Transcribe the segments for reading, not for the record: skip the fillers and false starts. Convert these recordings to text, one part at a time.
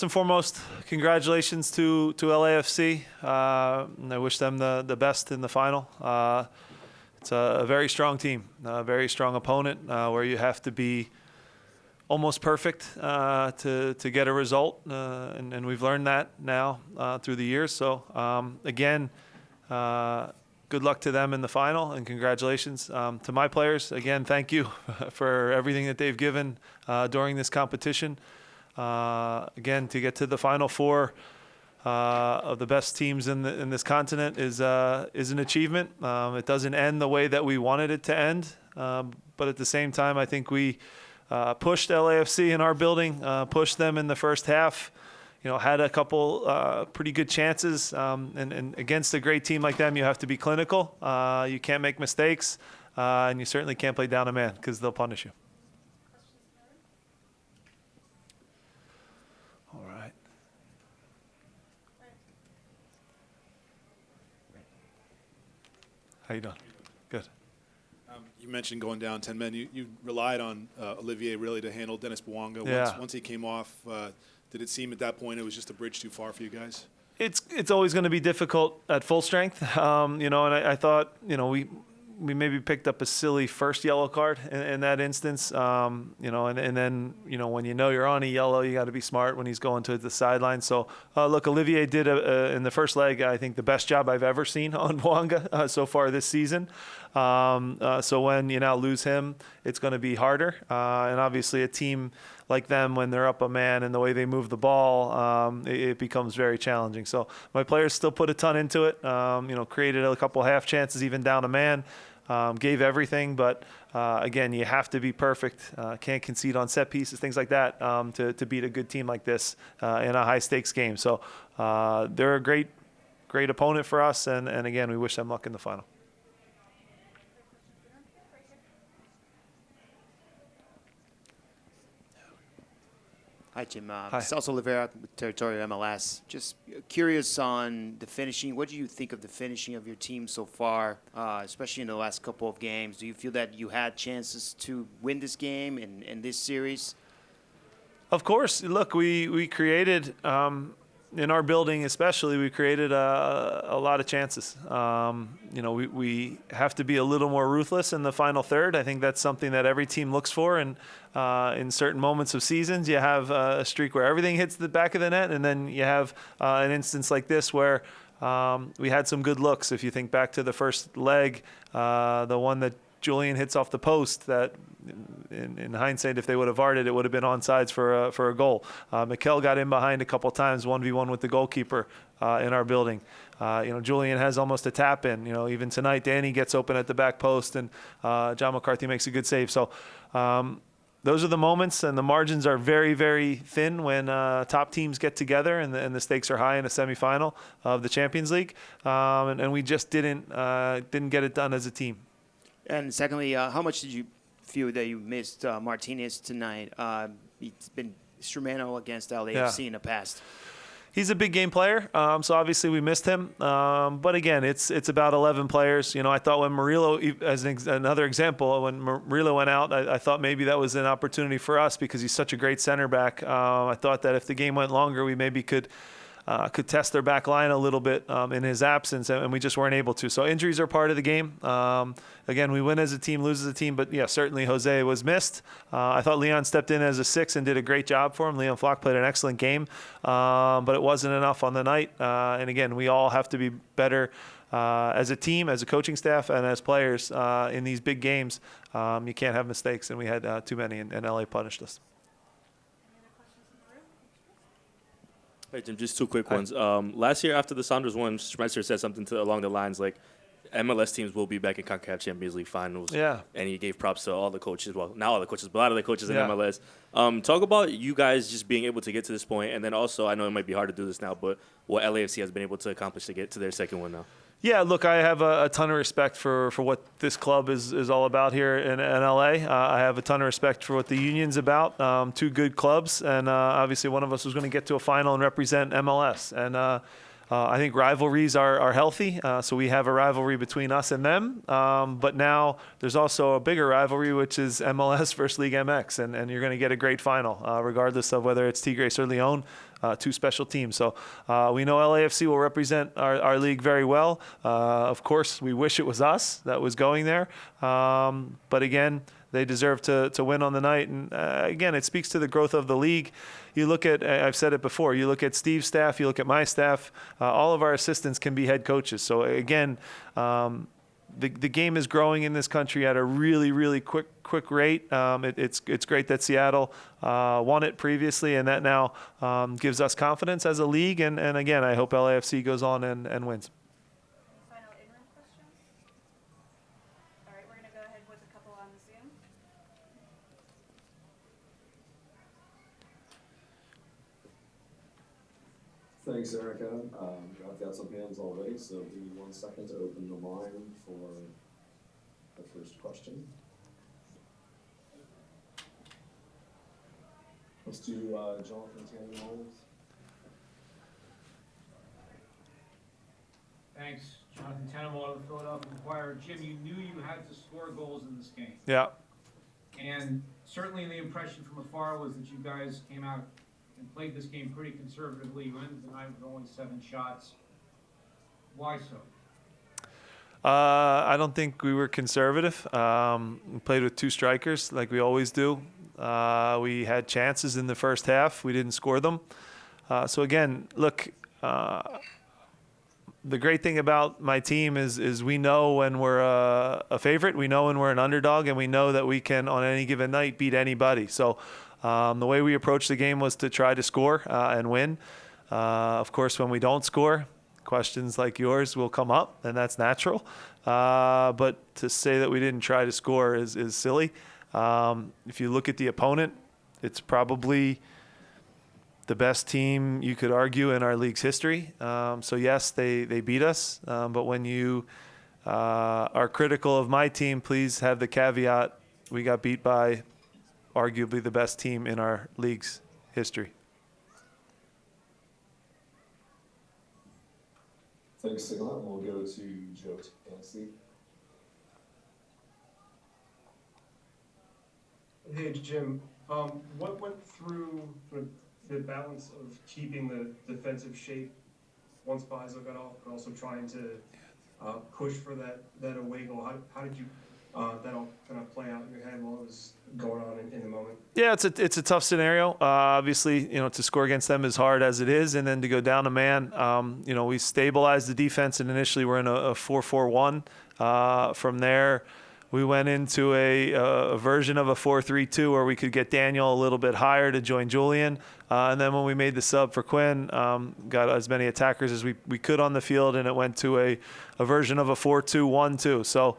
first and foremost, congratulations to LAFC. And I wish them the best in the final. It's a very strong team, a very strong opponent, where you have to be almost perfect to get a result, and we've learned that now through the years. So again, good luck to them in the final, and congratulations to my players. Again, thank you for everything that they've given during this competition. Again, to get to the Final Four of the best teams in this continent is an achievement. It doesn't end the way that we wanted it to end, but at the same time, I think we pushed LAFC in our building, pushed them in the first half. Had a couple pretty good chances, and against a great team like them, you have to be clinical. You can't make mistakes, and you certainly can't play down a man because they'll punish you. All right. How you doing? Good. You mentioned going down 10 men. You relied on Olivier really to handle Dennis Bouanga. Yeah. Once he came off, did it seem at that point it was just a bridge too far for you guys? It's always going to be difficult at full strength, and I thought, we maybe picked up a silly first yellow card in that instance, and then, when you're on a yellow, you got to be smart when he's going to the sideline. So, look, Olivier did, in the first leg, I think the best job I've ever seen on Bouanga so far this season. So when you now lose him, it's going to be harder. And obviously a team like them, when they're up a man and the way they move the ball, it becomes very challenging. So my players still put a ton into it, created a couple half chances, even down a man, gave everything. But again, you have to be perfect. Can't concede on set pieces, things like that, to beat a good team like this in a high stakes game. So they're a great opponent for us. And again, we wish them luck in the final. Hi, Jim. Celso Oliveira with Territorial MLS. Just curious on the finishing. What do you think of the finishing of your team so far, especially in the last couple of games? Do you feel that you had chances to win this game and this series? Of course. Look, we created, in our building especially, we created a lot of chances. We have to be a little more ruthless in the final third. I think that's something that every team looks for. And in certain moments of seasons, you have a streak where everything hits the back of the net, and then you have an instance like this where we had some good looks. If you think back to the first leg, the one that Julian hits off the post, that in hindsight, if they would have VAR'd it would have been onside for a goal. Mikel got in behind a couple times, 1v1 with the goalkeeper in our building. Julian has almost a tap in. Even tonight, Danny gets open at the back post, and John McCarthy makes a good save. So those are the moments, and the margins are very, very thin when top teams get together and the stakes are high in a semifinal of the Champions League. And we just didn't get it done as a team. And secondly, how much did you feel that you missed Martinez tonight? He's been instrumental against LAFC in the past. He's a big game player, so obviously we missed him. But again, it's about 11 players. I thought when Murillo, as another example, when Murillo went out, I thought maybe that was an opportunity for us because he's such a great center back. I thought that if the game went longer, we maybe could test their back line a little bit in his absence, and we just weren't able to. So injuries are part of the game. Again, we win as a team, lose as a team, but yeah, certainly Jose was missed. I thought Leon stepped in as a 6 and did a great job for him. Leon Flock played an excellent game, but it wasn't enough on the night. And again, we all have to be better as a team, as a coaching staff, and as players in these big games. You can't have mistakes, and we had too many, and LA punished us. Hey, Jim, just two quick ones. Last year after the Sounders won, Spencer said something along the lines like, MLS teams will be back in CONCACAF Champions League finals. Yeah. And he gave props to all the coaches. Well, not all the coaches, but a lot of the coaches in MLS. Talk about you guys just being able to get to this point, and then also, I know it might be hard to do this now, but what LAFC has been able to accomplish to get to their second one now. Yeah, look, I have a ton of respect for what this club is all about here in LA. I have a ton of respect for what the union's about. Two good clubs, and obviously one of us was going to get to a final and represent MLS. And I think rivalries are healthy, so we have a rivalry between us and them. But now there's also a bigger rivalry, which is MLS versus League MX, and you're going to get a great final, regardless of whether it's Tigres or Leon, two special teams. So we know LAFC will represent our league very well. Of course, we wish it was us that was going there. But again, they deserve to win on the night. And again, it speaks to the growth of the league. You look at, I've said it before, you look at Steve's staff, you look at my staff, all of our assistants can be head coaches. So again, the game is growing in this country at a really, really quick rate. It's great that Seattle won it previously, and that now gives us confidence as a league. And again, I hope LAFC goes on and wins. Final in-room questions? All right, we're going to go ahead with a couple on the Zoom. Thanks, Erica. I've got some hands already, so give me 1 second to open the line for the first question. Let's do Jonathan Tannehill. Thanks, Jonathan Tannehill of the Philadelphia Inquirer. Jim, you knew you had to score goals in this game. Yeah. And certainly the impression from afar was that you guys came out and played this game pretty conservatively. You ended the night with only 7 shots. Why so? I don't think we were conservative. We played with 2 strikers like we always do. We had chances in the first half. We didn't score them. So again, look, the great thing about my team is we know when we're a favorite, we know when we're an underdog, and we know that we can, on any given night, beat anybody. So the way we approached the game was to try to score and win. Of course, when we don't score, questions like yours will come up, and that's natural. But to say that we didn't try to score is silly. If you look at the opponent, it's probably the best team you could argue in our league's history. So yes, they beat us. But when you are critical of my team, please have the caveat, we got beat by arguably the best team in our league's history. Thanks, Sigla. And we'll go to Joe Tennessee. Hey, Jim. What went through the balance of keeping the defensive shape once Faisal got off, but also trying to push for that away goal? How did you that all kind of play out in your head while it was going on in the moment? Yeah, it's a tough scenario. Obviously, to score against them is hard as it is, and then to go down a man. We stabilized the defense, and initially we're in a 4-4-1. From there, we went into a version of a 4-3-2 where we could get Daniel a little bit higher to join Julian. And then when we made the sub for Quinn, got as many attackers as we could on the field, and it went to a version of a 4-2-1-2. So,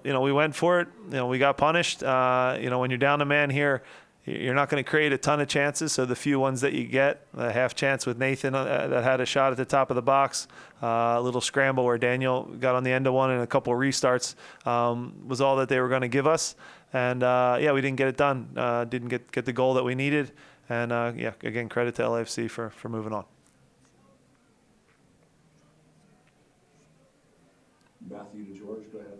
we went for it. We got punished. When you're down a man here, you're not going to create a ton of chances. So the few ones that you get, a half chance with Nathan that had a shot at the top of the box, a little scramble where Daniel got on the end of one, and a couple of restarts was all that they were going to give us. And we didn't get it done. Didn't get the goal that we needed. And again, credit to LAFC for moving on. Matthew to George, go ahead.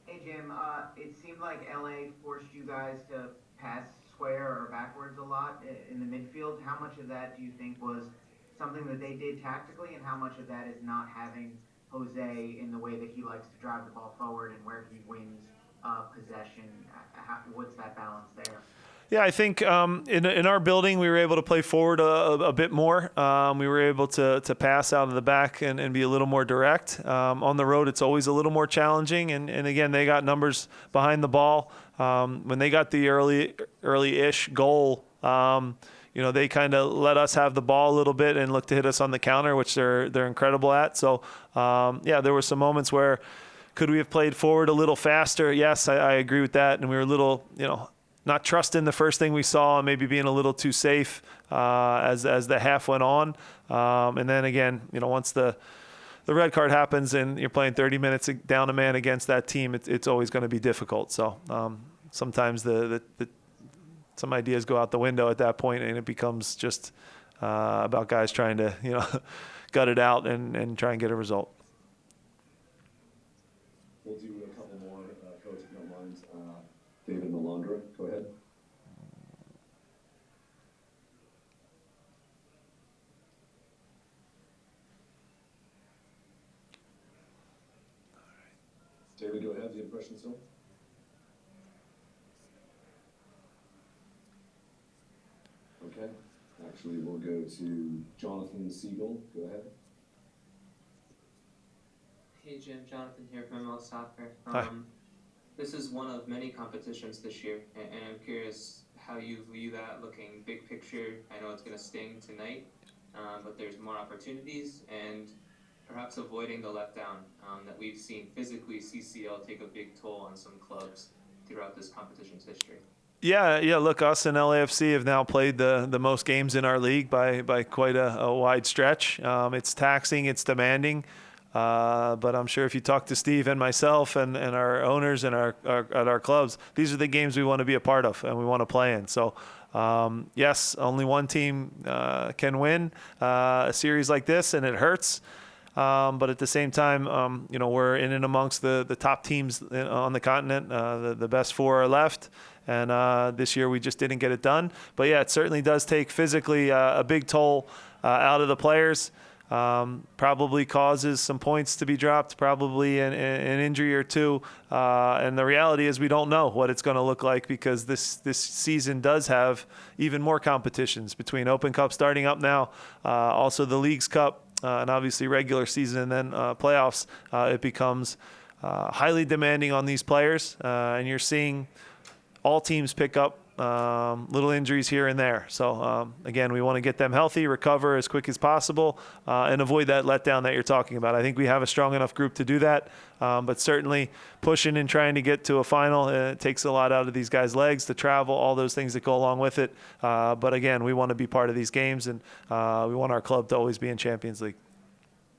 Hey Jim, it seemed like LA forced you guys to pass square or backwards a lot in the midfield. How much of that do you think was something that they did tactically, and how much of that is not having Jose in the way that he likes to drive the ball forward and where he wins possession? What's that balance there? Yeah, I think in our building we were able to play forward a bit more. We were able to pass out of the back and be a little more direct. On the road, it's always a little more challenging. And again, they got numbers behind the ball. When they got the early-ish goal, they kind of let us have the ball a little bit and look to hit us on the counter, which they're incredible at. So, there were some moments where could we have played forward a little faster? Yes, I agree with that. And we were a little, not trusting the first thing we saw, maybe being a little too safe as the half went on. And then again, once the red card happens and you're playing 30 minutes down a man against that team, it's always going to be difficult. So sometimes some ideas go out the window at that point, and it becomes just about guys trying to, gut it out and try and get a result. We'll do a couple more, Coach, if you don't mind. David Melandra, go ahead. David, go ahead. Do you have a question still? Okay. Actually, we'll go to Jonathan Siegel. Go ahead. Hey Jim, Jonathan here from MLS Soccer. Hi. This is one of many competitions this year, and I'm curious how you view that looking big picture. I know it's going to sting tonight, but there's more opportunities and perhaps avoiding the letdown that we've seen physically CCL take a big toll on some clubs throughout this competition's history. Yeah. Look, us and LAFC have now played the most games in our league by quite a wide stretch. It's taxing, it's demanding, but I'm sure if you talk to Steve and myself and our owners and at our clubs, these are the games we want to be a part of and we want to play in. So, yes, only one team can win a series like this, and it hurts. But at the same time, we're in and amongst the top teams on the continent. The best four are left. And this year we just didn't get it done. But, yeah, it certainly does take physically a big toll out of the players. Probably causes some points to be dropped, probably an injury or two. And the reality is we don't know what it's going to look like because this season does have even more competitions between Open Cup starting up now, also the Leagues Cup, and obviously regular season and then playoffs. It becomes highly demanding on these players, and you're seeing all teams pick up little injuries here and there. So, again, we want to get them healthy, recover as quick as possible, and avoid that letdown that you're talking about. I think we have a strong enough group to do that, but certainly pushing and trying to get to a final, it takes a lot out of these guys' legs, the travel, all those things that go along with it. But, again, we want to be part of these games, and we want our club to always be in Champions League.